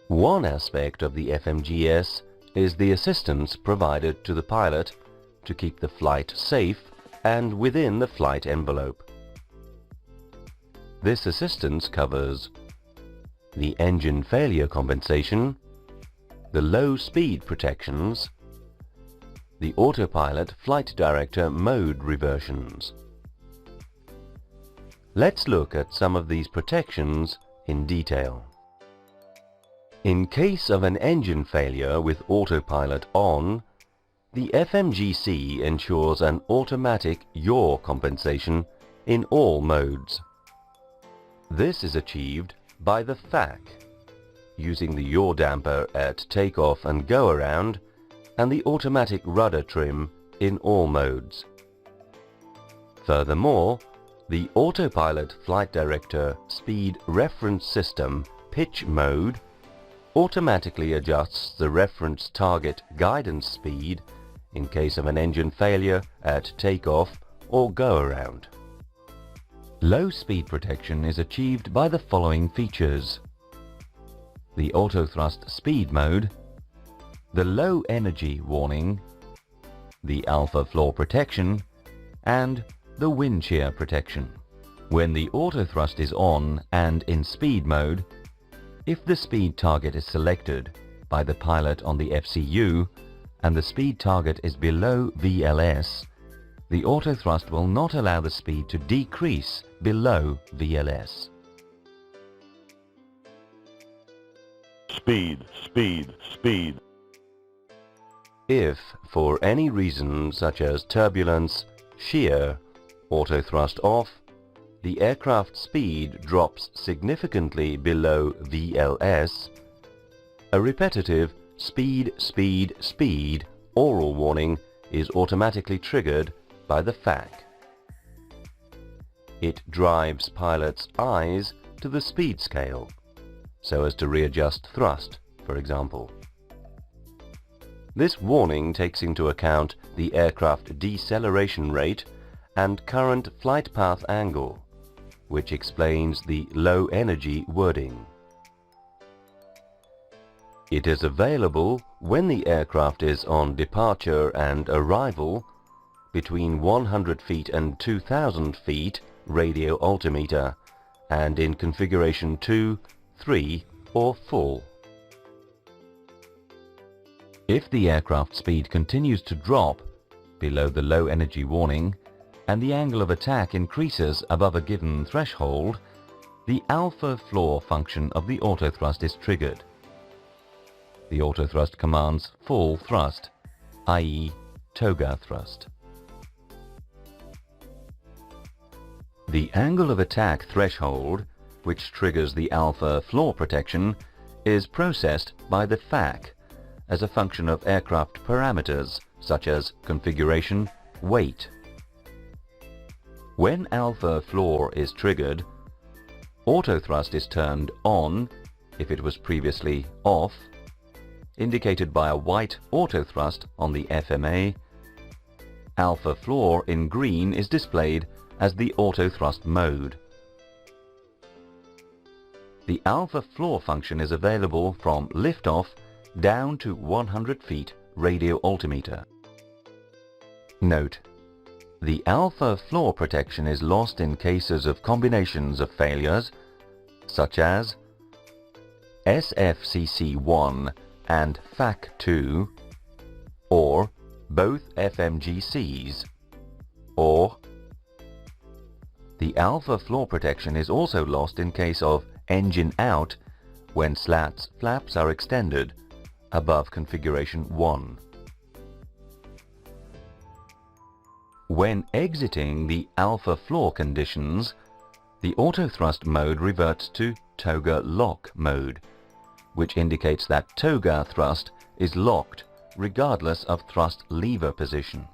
One aspect of the FMGS is the assistance provided to the pilot to keep the flight safe and within the flight envelope. This assistance covers the engine failure compensation, the low speed protections, the autopilot flight director mode reversions. Let's look at some of these protections in detail. In case of an engine failure with autopilot on, the FMGC ensures an automatic yaw compensation in all modes. This is achieved by the FAC, using the yaw damper at takeoff and go around and the automatic rudder trim in all modes. Furthermore, the autopilot flight director speed reference system pitch mode automatically adjusts the reference target guidance speed in case of an engine failure at takeoff or go around. Low speed protection is achieved by the following features: the auto thrust speed mode, the low energy warning, the alpha floor protection, and the wind shear protection. When the auto thrust is on and in speed mode, if the speed target is selected by the pilot on the FCU and the speed target is below VLS, the auto thrust will not allow the speed to decrease below VLS. Speed, speed, speed. If, for any reason such as turbulence, shear, auto thrust off, the aircraft speed drops significantly below VLS, a repetitive speed, speed, speed oral warning is automatically triggered by the FAC. It drives pilots' eyes to the speed scale, so as to readjust thrust, for example. This warning takes into account the aircraft deceleration rate and current flight path angle, which explains the low energy wording. It is available when the aircraft is on departure and arrival between 100 feet and 2000 feet radio altimeter and in configuration 2, 3 or full. If the aircraft speed continues to drop below the low energy warning and the angle of attack increases above a given threshold, the alpha floor function of the autothrust is triggered. The autothrust commands full thrust, i.e. toga thrust. The angle of attack threshold, which triggers the alpha floor protection, is processed by the FAC as a function of aircraft parameters such as configuration, weight. When alpha floor is triggered, autothrust is turned on if it was previously off, indicated by a white autothrust on the FMA. Alpha floor in green is displayed as the autothrust mode. The alpha floor function is available from liftoff down to 100 feet radio altimeter. Note: the alpha floor protection is lost in cases of combinations of failures such as SFCC1 and FAC2, or both FMGCs, or the alpha floor protection is also lost in case of engine out when slats flaps are extended above configuration 1. When exiting the alpha floor conditions, the autothrust mode reverts to toga lock mode, which indicates that toga thrust is locked regardless of thrust lever position.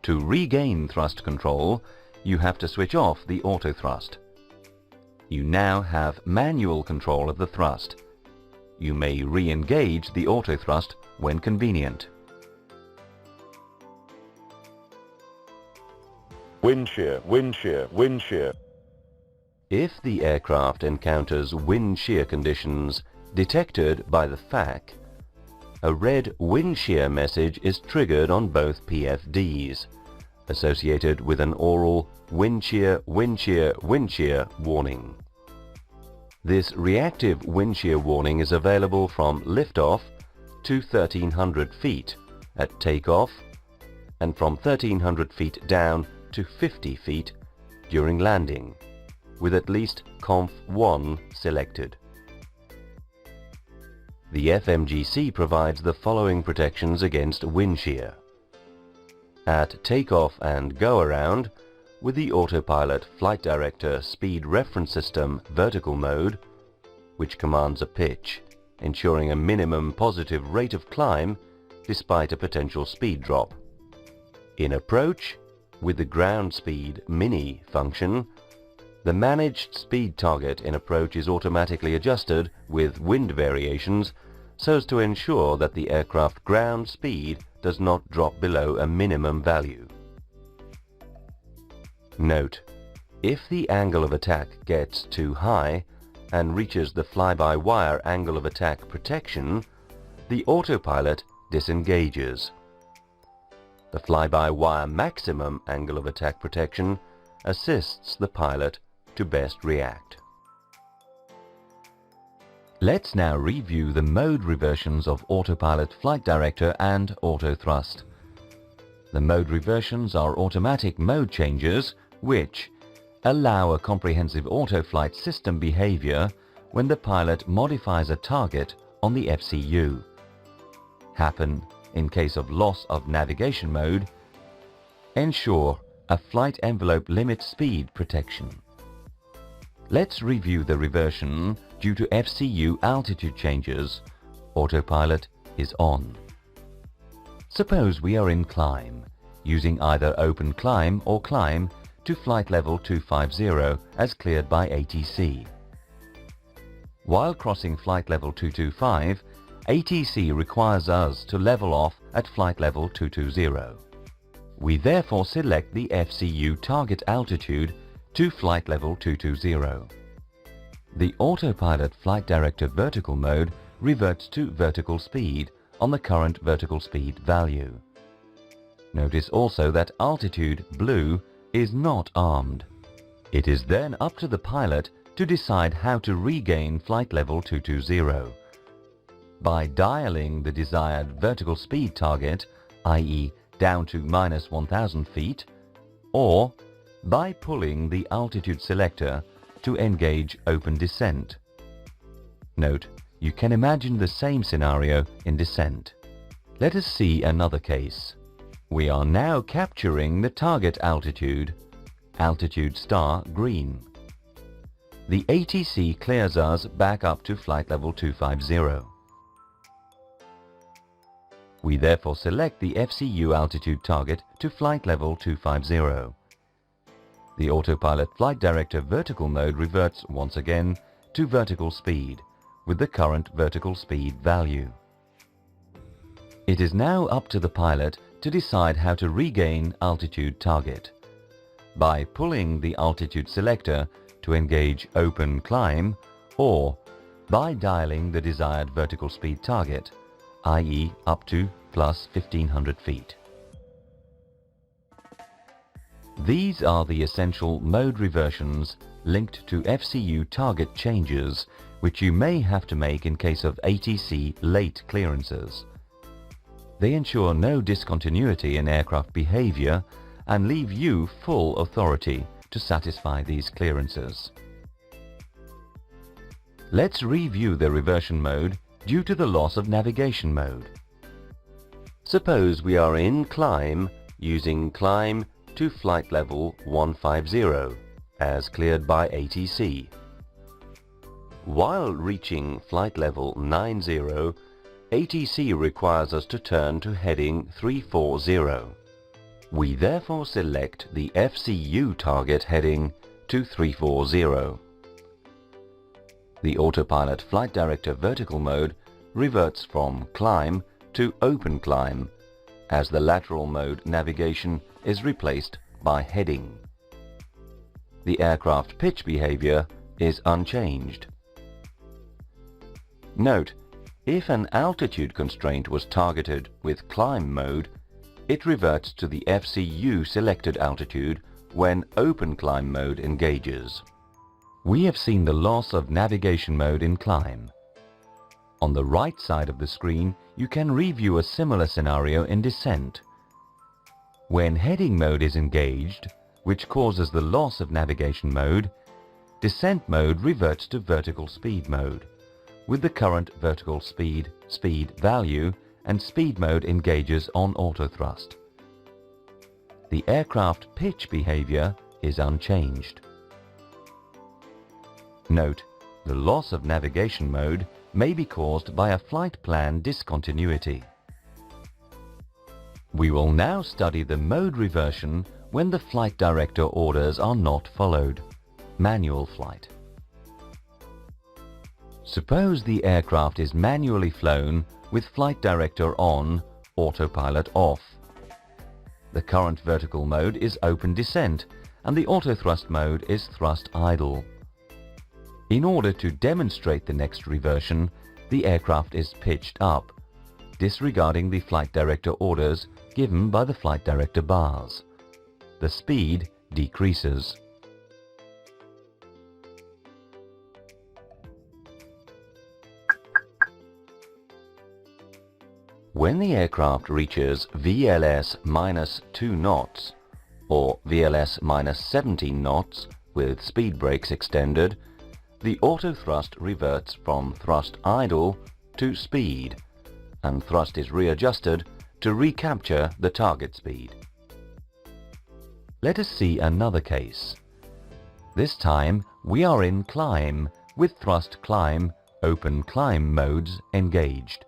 To regain thrust control, you have to switch off the autothrust. You now have manual control of the thrust. You may re-engage the autothrust when convenient. Wind shear, wind shear, wind shear. If the aircraft encounters wind shear conditions detected by the FAC, a red wind shear message is triggered on both PFDs, associated with an oral wind shear, wind shear, wind shear warning. This reactive wind shear warning is available from liftoff to 1300 feet at takeoff and from 1300 feet down to 50 feet during landing, with at least Conf 1 selected. The FMGC provides the following protections against wind shear. At takeoff and go-around, with the Autopilot Flight Director Speed Reference System vertical mode, which commands a pitch, ensuring a minimum positive rate of climb despite a potential speed drop. In approach, with the ground speed mini function, the managed speed target in approach is automatically adjusted with wind variations so as to ensure that the aircraft ground speed does not drop below a minimum value. Note: if the angle of attack gets too high and reaches the fly-by-wire angle of attack protection, the autopilot disengages. The fly-by-wire maximum angle of attack protection assists the pilot to best react. Let's now review the mode reversions of Autopilot Flight Director and Auto Thrust. The mode reversions are automatic mode changes which allow a comprehensive autoflight system behavior when the pilot modifies a target on the FCU, happen in case of loss of navigation mode, ensure a flight envelope limit speed protection. Let's review the reversion due to FCU altitude changes. Autopilot is on. Suppose we are in climb, using either open climb or climb to flight level 250 as cleared by ATC. While crossing flight level 225, ATC requires us to level off at flight level 220. We therefore select the FCU target altitude to flight level 220. The Autopilot Flight Director vertical mode reverts to vertical speed on the current vertical speed value. Notice also that altitude blue is not armed. It is then up to the pilot to decide how to regain flight level 220. By dialing the desired vertical speed target, i.e. down to -1000 feet, or by pulling the altitude selector to engage open descent. Note, you can imagine the same scenario in descent. Let us see another case. We are now capturing the target altitude, altitude star green. The ATC clears us back up to flight level 250. We therefore select the FCU altitude target to flight level 250. The Autopilot Flight Director vertical mode reverts once again to vertical speed with the current vertical speed value. It is now up to the pilot to decide how to regain altitude target. By pulling the altitude selector to engage open climb, or by dialing the desired vertical speed target, i.e. up to plus 1500 feet. These are the essential mode reversions linked to FCU target changes which you may have to make in case of ATC late clearances. They ensure no discontinuity in aircraft behavior and leave you full authority to satisfy these clearances. Let's review the reversion mode due to the loss of navigation mode. Suppose we are in climb using climb to flight level 150 as cleared by ATC. While reaching flight level 90, ATC requires us to turn to heading 340. We therefore select the FCU target heading to 340. The Autopilot Flight Director vertical mode reverts from climb to open climb as the lateral mode navigation is replaced by heading. The aircraft pitch behavior is unchanged. Note, if an altitude constraint was targeted with climb mode, it reverts to the FCU selected altitude when open climb mode engages. We have seen the loss of navigation mode in climb. On the right side of the screen, you can review a similar scenario in descent. When heading mode is engaged, which causes the loss of navigation mode, descent mode reverts to vertical speed mode, with the current vertical speed value, and speed mode engages on autothrust. The aircraft pitch behavior is unchanged. Note, the loss of navigation mode may be caused by a flight plan discontinuity. We will now study the mode reversion when the flight director orders are not followed. Manual flight. Suppose the aircraft is manually flown with flight director on, autopilot off. The current vertical mode is open descent and the autothrust mode is thrust idle. In order to demonstrate the next reversion, the aircraft is pitched up, disregarding the flight director orders given by the flight director bars. The speed decreases. When the aircraft reaches VLS minus 2 knots or VLS minus 17 knots with speed brakes extended, the autothrust reverts from thrust idle to speed, and thrust is readjusted to recapture the target speed. Let us see another case. This time we are in climb with thrust climb, open climb modes engaged.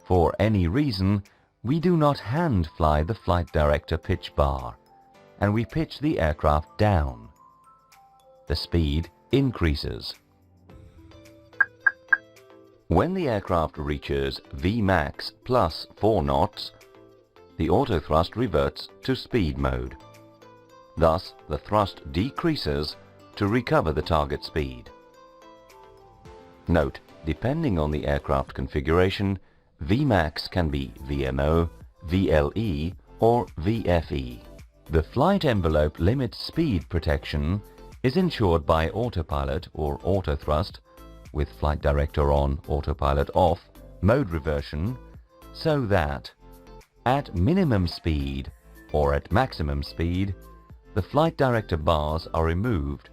For any reason, we do not hand fly the flight director pitch bar, and we pitch the aircraft down. The speed increases. When the aircraft reaches Vmax plus 4 knots, the autothrust reverts to speed mode. Thus, the thrust decreases to recover the target speed. Note, depending on the aircraft configuration, Vmax can be VMO, VLE or VFE. The flight envelope limit speed protection is ensured by autopilot or autothrust with flight director on, autopilot off, mode reversion, so that at minimum speed or at maximum speed, the flight director bars are removed.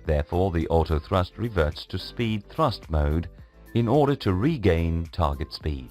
Therefore, the autothrust reverts to speed thrust mode in order to regain target speed.